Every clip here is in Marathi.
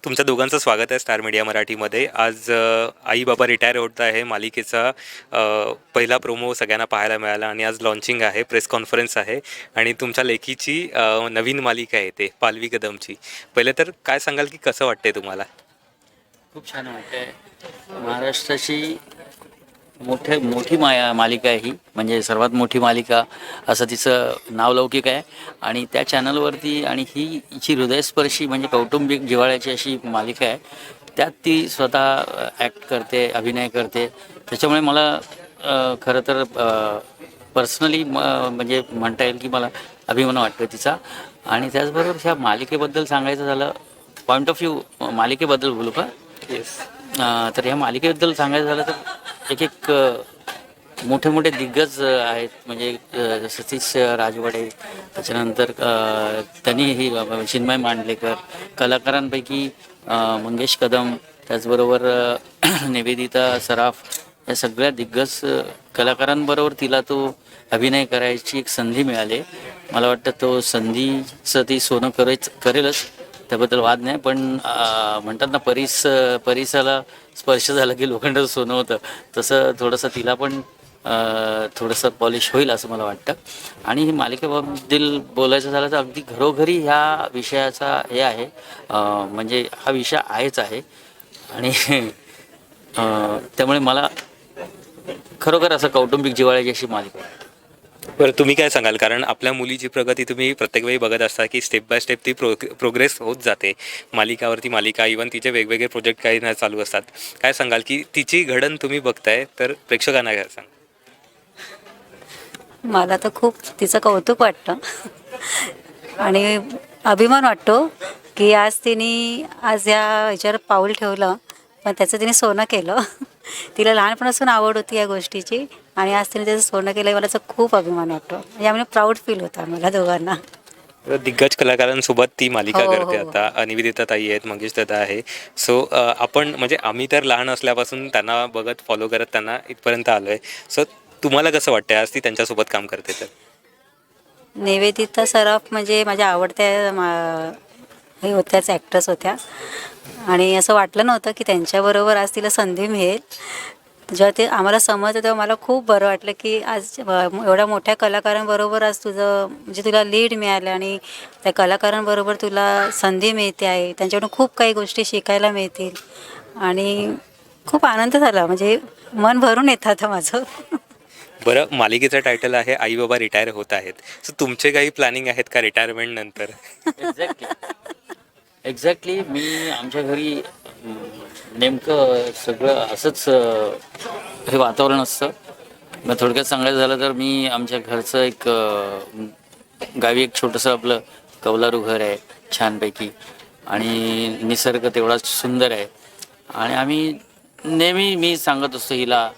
तुमच्या दोघांचं स्वागत आहे स्टार मीडिया मराठीमध्ये. आज आई बाबा रिटायर होत आहे मालिकेचा पहिला प्रोमो सगळ्यांना पाहायला मिळाला आणि आज लॉन्चिंग आहे, प्रेस कॉन्फरन्स आहे आणि तुमच्या लेखीची नवीन मालिका आहे ते पालवी कदमची. पहिले तर काय सांगाल की कसं वाटतंय तुम्हाला? खूप छान वाटतंय. महाराष्ट्राची मोठी मालिका आहे ही, म्हणजे सर्वात मोठी मालिका असं तिचं नावलौकिक आहे. आणि त्या चॅनलवरती आणि हिची हृदयस्पर्शी म्हणजे कौटुंबिक जिव्हाळ्याची अशी मालिका आहे. त्यात ती स्वतः ॲक्ट करते, अभिनय करते. त्याच्यामुळे मला खरं तर पर्सनली म्हणजे म्हणता येईल की मला अभिमान वाटतो तिचा. आणि त्याचबरोबर ह्या मालिकेबद्दल सांगायचं झालं, पॉईंट ऑफ व्ह्यू मालिकेबद्दल बोलू का? येस. तर ह्या मालिकेबद्दल सांगायचं झालं तर एक मोठे मोठे दिग्गज आहेत, म्हणजे सतीश राजवाडे, त्याच्यानंतर त्यांनी ही चिन्मय मांडलेकर, कलाकारांपैकी मंगेश कदम, त्याचबरोबर निवेदिता सराफ, या सगळ्या दिग्गज कलाकारांबरोबर तिला तो अभिनय करायची एक संधी मिळाली. मला वाटतं तो संधीचं ती सोनं करेलच, त्याबद्दल वाद नाही. पण म्हणतात ना, परिसाला स्पर्श झाला की लोखंडाचं सोनं होतं, तसं थोडंसं तिला पण थोडंसं पॉलिश होईल असं मला वाटतं. आणि ही मालिकेबद्दल बोलायचं झालं तर अगदी घरोघरी ह्या विषयाचा हे आहे, म्हणजे हा विषय आहेच आहे. आणि त्यामुळे मला खरोखर असं कौटुंबिक जिव्हाळ्याची अशी मालिका आहे. बरं, तुम्ही काय सांगाल? कारण आपल्या मुलीची प्रगती तुम्ही प्रत्येक वेळी बघत असता की स्टेप बाय स्टेप ती प्रोग्रेस होत जाते, मालिकावरती मालिका, इव्हन तिचे वेगवेगळे प्रोजेक्ट काही ना चालू असतात. काय सांगाल की तिची घडण तुम्ही बघताय तर प्रेक्षकांना काय सांग? मला तर खूप तिचं कौतुक वाटतं आणि अभिमान वाटतो की आज या ह्याच्यावर पाऊल ठेवलं, पण त्याचं तिने सोनं केलं. तिला लहानपणापासून आवड होती या गोष्टीची आणि आज तिने त्याचं सोनं केलं. मला त्याचा खूप अभिमान वाटतो. यामुळे प्राऊड फील होतं मला दोघांना. दिग्गज कलाकारांसोबत ती मालिका हो, करते. हो. आता निवेदिता ताई आहेत, मंगेश दादा आहे. सो आपण म्हणजे आम्ही तर लहान असल्यापासून त्यांना बघत फॉलो करत त्यांना इथपर्यंत आलो आहे. सो तुम्हाला कसं वाटतंय आज ती त्यांच्यासोबत काम करते तर? निवेदिता सराफ म्हणजे माझ्या आवडत्या हे होत्याच, ॲक्ट्रेस होत्या आणि असं वाटलं नव्हतं की त्यांच्याबरोबर आज तिला संधी मिळेल. जेव्हा ते आम्हाला समजलं तेव्हा मला खूप बरं वाटलं की आज एवढ्या मोठ्या कलाकारांबरोबर आज तुझं म्हणजे तुला लीड मिळालं आणि त्या कलाकारांबरोबर तुला संधी मिळते आहे. त्यांच्याकडून खूप काही गोष्टी शिकायला मिळतील आणि खूप आनंद झाला, म्हणजे मन भरून येतं आता माझं. बरं, मालिकेचं टायटल आहे आई बाबा रिटायर होत आहेत. सो तुमचे काही प्लॅनिंग आहेत का रिटायरमेंट नंतर? एक्झॅक्टली मी आमच्या घरी नेमकं सगळं असंच हे वातावरण असतं. मग थोडक्यात सांगायचं झालं तर मी आमच्या घरचं एक गावी एक छोटंसं आपलं कौलारू घर आहे छानपैकी, आणि निसर्ग तेवढाच सुंदर आहे. आणि आम्ही नेहमी मी सांगत असतो हिला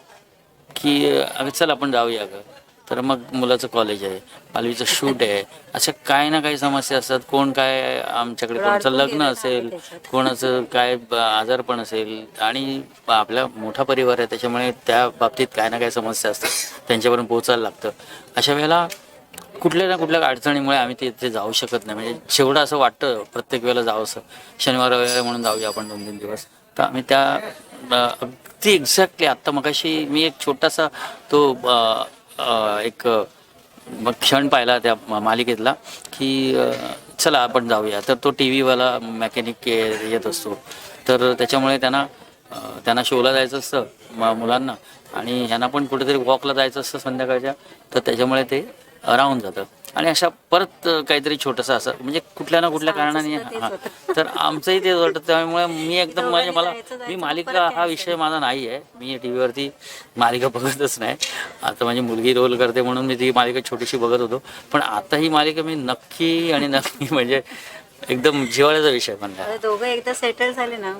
की अगं चल आपण जाऊया गं. तर मग मुलाचं कॉलेज आहे, पालवीचं शूट आहे, अशा काही ना काही समस्या असतात. कोण काय आमच्याकडे कोणाचं लग्न असेल, कोणाचं काय आजारपण असेल, आणि आपला मोठा परिवार आहे त्याच्यामुळे त्या बाबतीत काय ना काही समस्या असतात, त्यांच्यापर्यंत पोहोचायला लागतं. अशा वेळेला कुठल्या ना कुठल्या अडचणीमुळे आम्ही तिथे जाऊ शकत नाही. म्हणजे शेवटं असं वाटतं प्रत्येक वेळेला जावंसं, शनिवार रविवार म्हणून जाऊया आपण 2-3 दिवस. तर आम्ही त्या अगदी एक्झॅक्टली आत्ता मगाशी मी एक छोटासा तो एक क्षण पाहिला त्या मालिकेतला की चला आपण जाऊया. तर तो टी व्हीवाला मेकॅनिक येत असतो, तर त्याच्यामुळे त्यांना शोला जायचं असतं मुलांना, आणि ह्यांना पण कुठेतरी वॉकला जायचं असतं संध्याकाळच्या, तर त्याच्यामुळे ते राहून जातं. आणि अशा परत काहीतरी छोटंसं असं म्हणजे कुठल्या ना कुठल्या कारणाने हां, तर आमचंही तेच वाटतं. त्यामुळे मी एकदम म्हणजे मी मालिका हा विषय माझा नाही आहे. मी टी व्हीवरती मालिका बघतच नाही. आता माझी मुलगी रोल करते म्हणून मी ती मालिका छोटीशी बघत होतो, पण आता ही मालिका मी नक्की आणि नक्की म्हणजे एकदम जिव्हाळ्याचा विषय म्हणला. दोघं एकदा सेटल झाले ना,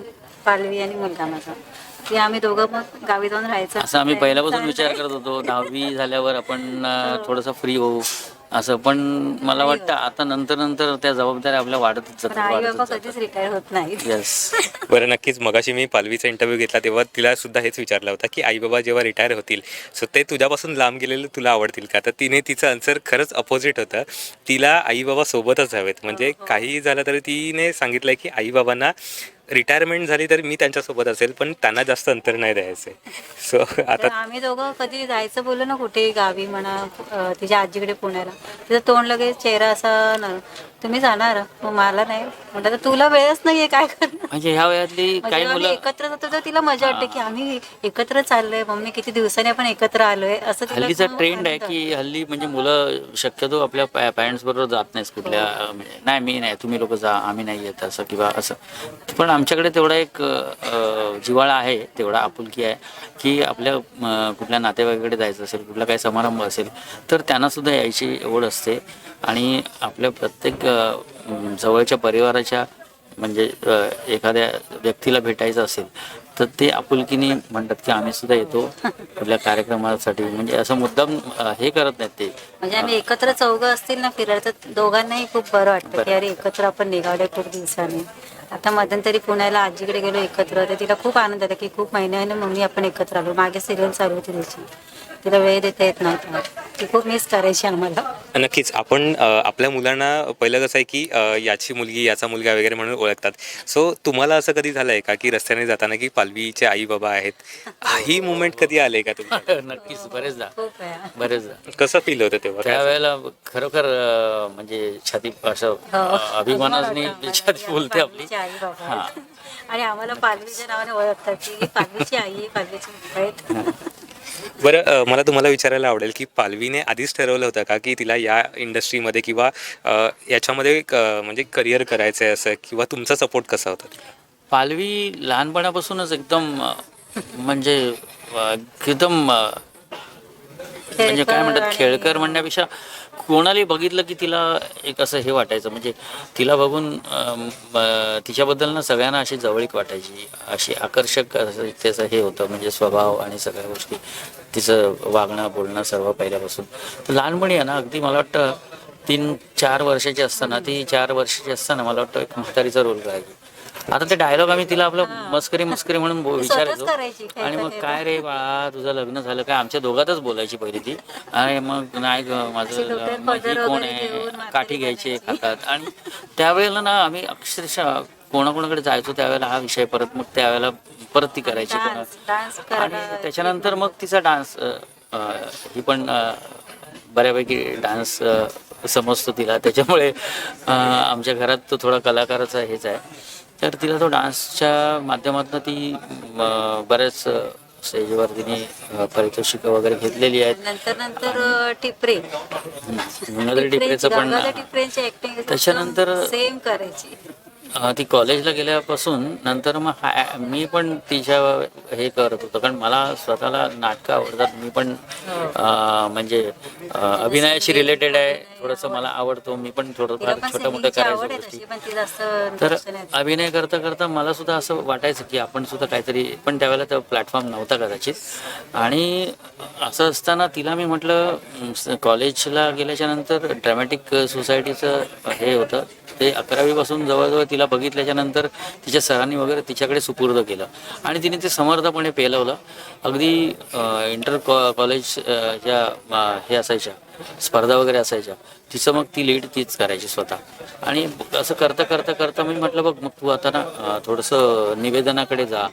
पालवी आणि मुलगा माझा, की आम्ही दोघं मग गावी जाऊन राहायचं असं आम्ही पहिल्यापासून विचार करत होतो 10वी झाल्यावर आपण थोडंसं फ्री होऊ असं. पण मला वाटतं आता नंतर त्या जबाबदाऱ्या आपल्या वाढतच आई बाबा जातात. कधीच रिटायर होत नाही. येस. बरं, नक्कीच. मगाशी मी पालवीचा इंटरव्ह्यू घेतला तेव्हा तिला सुद्धा हेच विचारलं होता की आई बाबा जेव्हा रिटायर होतील सो ते तुझ्यापासून लांब गेलेले तुला आवडतील का? तर तिने तिचं आन्सर खरंच अपोजिट होतं. तिला आई बाबा सोबतच हवेत. म्हणजे काहीही झालं तरी तिने सांगितलं की आई बाबांना रिटायरमेंट झाली तर मी त्यांच्यासोबत असेल, पण त्यांना जास्त अंतर नाही द्यायचं आहे. सो आता तर आम्ही दोघं कधी जायचं बोललो ना कुठे गावी म्हणा, तिच्या आजीकडे पुण्याला, तिचं तोंड लगेच चेहरा असा ना, तुम्ही जाणार मग मला नाही म्हणतात, तर तुला वेळच नाहीये काय करणार. म्हणजे ह्या वयातली म्हणजे काही आम्ही मुलं एकत्र जातो तर तिला मजा वाटते की आम्ही एकत्र चाललोय, मम्मी किती दिवसांनी आपण एकत्र आलोय असं तिला हल्लीचा खूप ट्रेंड आहे आनंद की हल्ली म्हणजे मुलं शक्यतो आपल्या पॅरेंट्स बरोबर जात नाहीत कुठल्या म्हणजे नाही मी नाही तुम्ही लोक जा आम्ही नाही येत असं किंवा असं. पण आमच्याकडे तेवढा एक जिव्हाळा आहे, तेवढा आपुलकी आहे की आपल्या कुठल्या नातेवाईकडे जायचं असेल, कुठला काही समारंभ असेल तर त्यांनासुद्धा यायची ओढ असते. आणि आपल्या प्रत्येक जवळच्या परिवाराच्या म्हणजे एखाद्या व्यक्तीला भेटायचं असेल तर ते आपुलकीने म्हणतात की आम्ही सुद्धा येतो कुठल्या कार्यक्रमासाठी. म्हणजे असं मुद्दाम हे करत नाहीत ते. म्हणजे आम्ही एकत्र चौघं असतील ना फिरायला तर दोघांनाही खूप बरं वाटतं की अरे एकत्र आपण निघालोय खूप दिवसांनी. आता मध्यंतरी पुण्याला आजीकडे गेलो एकत्र, तर तिला खूप आनंद आला की खूप महिन्याने मम्मी आपण एकत्र आलो. मागे सिरियल चालू होती त्याची, तिला वेळ देता येत नव्हता, ती खूप मिस करायची आम्हाला. नक्कीच आपण आपल्या मुलांना पहिलं कसं आहे की याची मुलगी याचा मुलगा वगैरे म्हणून ओळखतात. सो तुम्हाला असं कधी झालं आहे का की रस्त्याने जाताना की पालवीचे आई बाबा आहेत, ही मुवमेंट कधी आले का तुम्हाला? नक्कीच बरेचदा खूप वेळा. बरेचदा कसं फील होतं तेव्हा? त्यावेळेला खरोखर म्हणजे छाती असं अभिमानाने छाती बोलते आपली. पालवीची आई बाबा हां. आहेत. आणि आम्हाला पालवीच्या नावाने ओळखतात की पालवीची आई आहे, पालवीचे बाबा आहेत. बरं मला तुम्हाला विचारायला आवडेल की पालवीने आधीच ठरवलं होतं का की तिला या इंडस्ट्रीमध्ये किंवा याच्यामध्ये म्हणजे करिअर करायचं आहे असं, किंवा तुमचा सपोर्ट कसा होता? पालवी लहानपणापासूनच एकदम म्हणजे एकदम म्हणजे काय म्हणतात खेळकर म्हणण्यापेक्षा कोणालाही बघितलं की तिला एक असं हे वाटायचं, म्हणजे तिला बघून तिच्याबद्दल ना सगळ्यांना अशी जवळीक वाटायची, अशी आकर्षक असं त्याचं हे होतं म्हणजे स्वभाव आणि सगळ्या गोष्टी, तिचं वागणं बोलणं सर्व पहिल्यापासून. तर लहानपणी आहे ना अगदी मला वाटतं 3-4 वर्षाची असताना, ती 4 वर्षाची असताना मला वाटतं एक म्हातारीचा रोल करायची. आता ते डायलॉग आम्ही तिला आपलं मस्करी म्हणून विचारायचो. करायची आणि मग काय रे बाळा तुझं लग्न झालं काय, आमच्या दोघातच बोलायची पहिली ती. आणि मग नाही ग माझं माझी कोण आहे, काठी घ्यायची एक हातात. आणि त्यावेळेला ना आम्ही अक्षरशः कोणाकोणाकडे जायचो त्यावेळेला हा विषय परत, मग त्यावेळेला परत ती करायची डान्स आणि त्याच्यानंतर मग तिचा डान्स ही पण बऱ्यापैकी डान्स समजतो तिला, त्याच्यामुळे आमच्या घरात तो थोडा कलाकाराचा हेच आहे. तर तिला तो डान्सच्या माध्यमातून ती बऱ्याच स्टेजवर तिने पारितोषिकं वगैरे घेतलेली आहेत. नंतर टिपरे नंतर टिपरेचं पण टिपरेची ऍक्टिंग त्याच्यानंतर सेम करायची. ती कॉलेजला गेल्यापासून नंतर मग मी पण तिच्या हे करत होतो, कारण मला स्वतःला नाटकं आवडतात. मी पण म्हणजे अभिनयाशी रिलेटेड आहे थोडंसं, मला आवडतो. मी पण थोडंफार छोटं मोठं करायचो गोष्टी. तर अभिनय करता करता मला सुद्धा असं वाटायचं की आपण सुद्धा काहीतरी, पण त्यावेळेला तो प्लॅटफॉर्म नव्हता कदाचित. आणि असं असताना तिला मी म्हटलं कॉलेजला गेल्याच्या नंतर ड्रॅमॅटिक सोसायटीचं हे होतं, ते 11वीपासून जवळजवळ तिला बघितल्याच्या नंतर तिच्या सरांनी वगैरे तिच्याकडे सुपूर्द केलं आणि तिने ते समर्थपणे पेलवलं. अगदी इंटर कॉलेज ज्या हे असायच्या स्पर्धा वगैरे असायच्या, तिचं मग ती लीड तीच करायची स्वतः. आणि असं करता करता करता मी म्हटलं बघ मग तू आता ना थोडंसं निवेदनाकडे जा,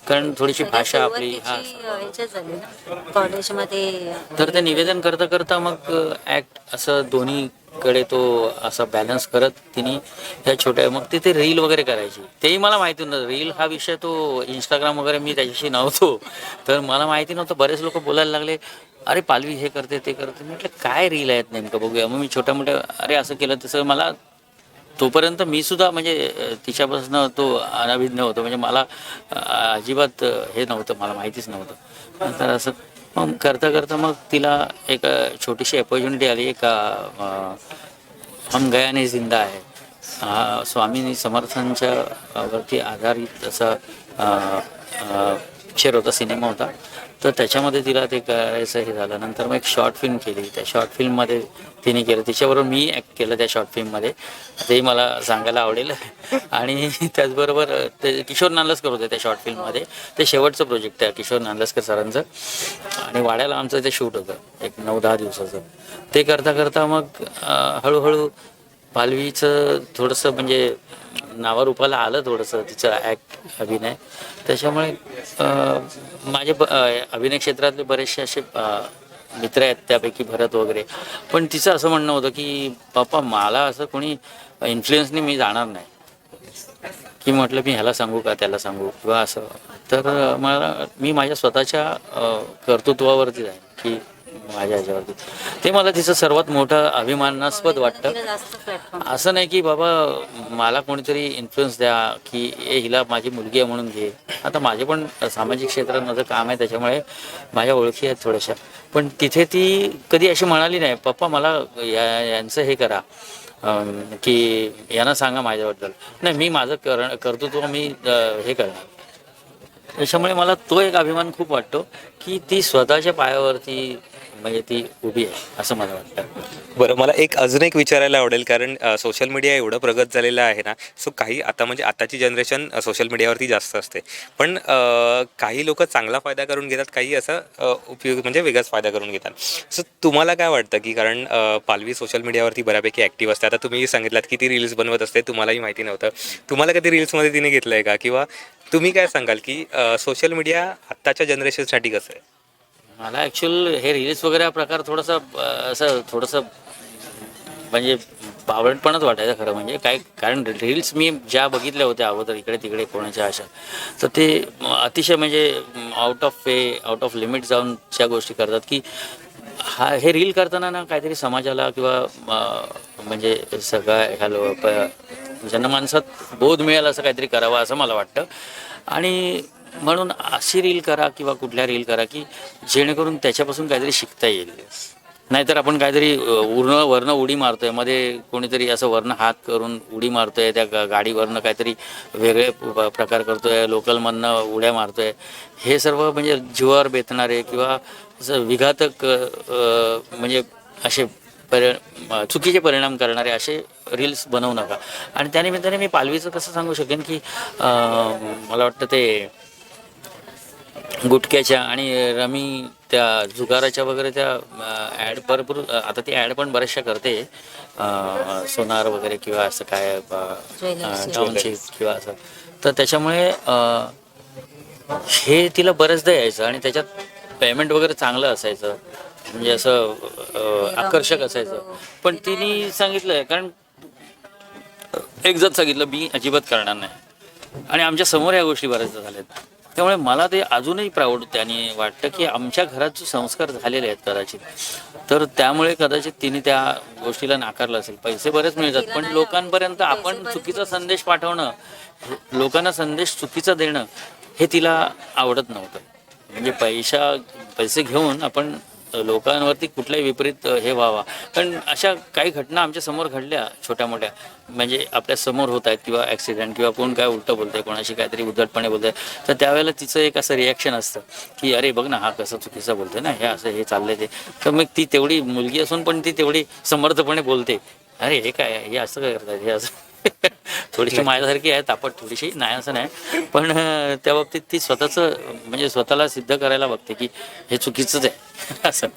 कारण थोडीशी भाषा आपली कॉलेजमध्ये. तर ते निवेदन करता करता मग ॲक्ट असं दोन्हीकडे तो असा बॅलन्स करत तिने ह्या छोट्या, मग तिथे रील वगैरे करायची. तेही मला माहिती नव्हतं, रील हा विषय तो इंस्टाग्राम वगैरे मी त्याच्याशी नव्हतो, तर मला माहिती नव्हतं. बरेच लोक बोलायला लागले अरे पालवी हे करते ते करते. म्हटलं काय रील आहेत नेमकं बघूया. मग मी छोट्या मोठ्या अरे असं केलं तसं, मला तोपर्यंत मी सुद्धा म्हणजे तिच्यापासून तो अनाभिज्ञ होतो, म्हणजे मला अजिबात हे नव्हतं, मला माहितीच नव्हतं. नंतर असं मग करता करता मग तिला एक छोटीशी अपॉर्च्युनिटी आली. एक हम गया नहीं जिंदा आहे, स्वामी समर्थांच्या वरती आधारित असा पिक्चर होता, सिनेमा होता. तर त्याच्यामध्ये तिला ते करायचं हे झालं. नंतर मग एक शॉर्ट फिल्म केली, त्या शॉर्ट फिल्ममध्ये तिने केलं, तिच्याबरोबर मी ॲक्ट केलं त्या शॉर्ट फिल्ममध्ये, तेही मला सांगायला आवडेल. आणि त्याचबरोबर ते किशोर नांदलकर होते त्या शॉर्ट फिल्ममध्ये. ते शेवटचं प्रोजेक्ट आहे किशोर नांदलकर सरांचं, आणि वाड्याला आमचं ते शूट होतं एक 9-10 दिवसाचं. ते करता करता मग हळूहळू पालवीचं थोडंसं म्हणजे नावारूपाला आलं थोडंसं तिचं ॲक्ट अभिनय. त्याच्यामुळे माझे अभिनय क्षेत्रातले बरेचसे असे मित्र आहेत, त्यापैकी भरत वगैरे. पण तिचं असं म्हणणं होतं की पप्पा मला असं कोणी इन्फ्लुएन्सनी मी जाणार नाही, की म्हटलं मी ह्याला सांगू का त्याला सांगू किंवा असं. तर मी माझ्या स्वतःच्या कर्तृत्वावरती जाईन की माझ्या ह्याच्यावरती. ते मला तिचं सर्वात मोठं अभिमानास्पद वाटतं. तिला जास्त प्लॅटफॉर्म असं नाही की बाबा मला कोणीतरी इन्फ्लुएन्स द्या की हिला माझी मुलगी आहे म्हणून घे. आता माझे पण सामाजिक क्षेत्रात माझं काम आहे, त्याच्यामुळे माझ्या ओळखी आहेत थोड्याशा. पण तिथे ती कधी अशी म्हणाली नाही पप्पा मला यांचं हे करा, की यांना सांगा माझ्याबद्दल. नाही, मी माझं कर्तृत्व मी हे करणार. त्याच्यामुळे मला तो एक अभिमान खूप वाटतो की ती स्वतःच्या पायावरती म्हणजे ती उभी आहे असं मला वाटतं. बरं, मला अजून एक विचारायला आवडेल, कारण सोशल मीडिया एवढं प्रगत झालेलं आहे ना, सो काही आता म्हणजे आताची जनरेशन सोशल मीडियावरती जास्त असते, पण काही लोक चांगला फायदा करून घेतात, काही असा उपयोग म्हणजे वेगळाच फायदा करून घेतात. सो तुम्हाला काय वाटतं की कारण पालवी सोशल मीडियावरती बऱ्यापैकी ॲक्टिव्ह असते. आता तुम्ही सांगितलात की ती रील्स बनवत असते, तुम्हालाही माहिती नव्हतं. तुम्हाला कधी रील्समध्ये तिने घेतलं आहे का, किंवा तुम्ही काय सांगाल की सोशल मीडिया आत्ताच्या जनरेशनसाठी कसं आहे? मला ॲक्च्युअल हे रील्स वगैरे हा प्रकार थोडासा असं थोडंसं म्हणजे बावळटपणच वाटायचं खरं म्हणजे. काय कारण रील्स मी ज्या बघितल्या होत्या अगोदर इकडे तिकडे कोणाच्या अशा, तर ते अतिशय म्हणजे आउट ऑफ लिमिट जाऊन ज्या गोष्टी करतात की हे रील करताना ना काहीतरी समाजाला किंवा म्हणजे सगळ्या जनमानसात बोध मिळेल असं काहीतरी करावं असं मला वाटतं. आणि म्हणून अशी रील करा किंवा कुठल्या रील करा की जेणेकरून त्याच्यापासून काहीतरी शिकता येईल. नाहीतर आपण काहीतरी वरनं उडी मारतोय, मध्ये कोणीतरी असं वरनं हात करून उडी मारतोय, त्या गाडीवरनं काहीतरी वेगळे प्रकार करतोय, लोकलमधनं उड्या मारतोय. हे सर्व म्हणजे जीवावर बेतणारे किंवा असं विघातक म्हणजे असे चुकीचे परिणाम करणारे असे रील्स बनवू नका. आणि त्यानिमित्ताने मी पालवीचं कसं सांगू शकेन की मला वाटतं ते गुटख्याच्या आणि रमी त्या जुगाराच्या वगैरे त्या ॲड भरपूर आता ती ॲड पण बऱ्याचशा करते, सोनार वगैरे किंवा असं काय टाउनशिप किंवा असं. तर त्याच्यामुळे हे तिला बरेचदा यायचं आणि त्याच्यात पेमेंट वगैरे चांगलं असायचं, म्हणजे असं आकर्षक असायचं. पण तिने सांगितलं, कारण एकदाच सांगितलं मी अजिबात करणार नाही, आणि आमच्या समोर या गोष्टी बऱ्याचदा झाल्यात. त्यामुळे मला ते अजूनही प्राऊड त्याने वाटतं की आमच्या घरात जे संस्कार झालेले आहेत कदाचित, तर त्यामुळे कदाचित तिने त्या गोष्टीला नाकारलं असेल. पैसे बरेच मिळतात, पण लोकांपर्यंत आपण चुकीचा संदेश पाठवणं, लोकांना संदेश चुकीचा देणं हे तिला आवडत नव्हतं. म्हणजे पैसे घेऊन आपण लोकांवरती कुठलाही विपरीत हे व्हावा. कारण अशा काही घटना आमच्या समोर घडल्या छोट्या मोठ्या, म्हणजे आपल्या समोर होत आहेत, किंवा ॲक्सिडेंट किंवा कोण काय उलटं बोलतंय, कोणाशी काहीतरी उद्धटपणे बोलतंय, तर त्यावेळेला तिचं एक असं रिॲक्शन असतं की अरे बघ ना हा कसं चुकीचं बोलतोय ना, हे असं हे चाललंय ते. तर मग ती तेवढी मुलगी असून पण ती तेवढी समर्थपणे बोलते, अरे हे काय हे असं काय करतात, हे असं थोडीशी माझ्यासारखी आहे तापट, थोडीशी नाही असं नाही, पण त्या बाबतीत ती स्वतःचं म्हणजे स्वतःला सिद्ध करायला बघते की हे चुकीचंच आहे असं.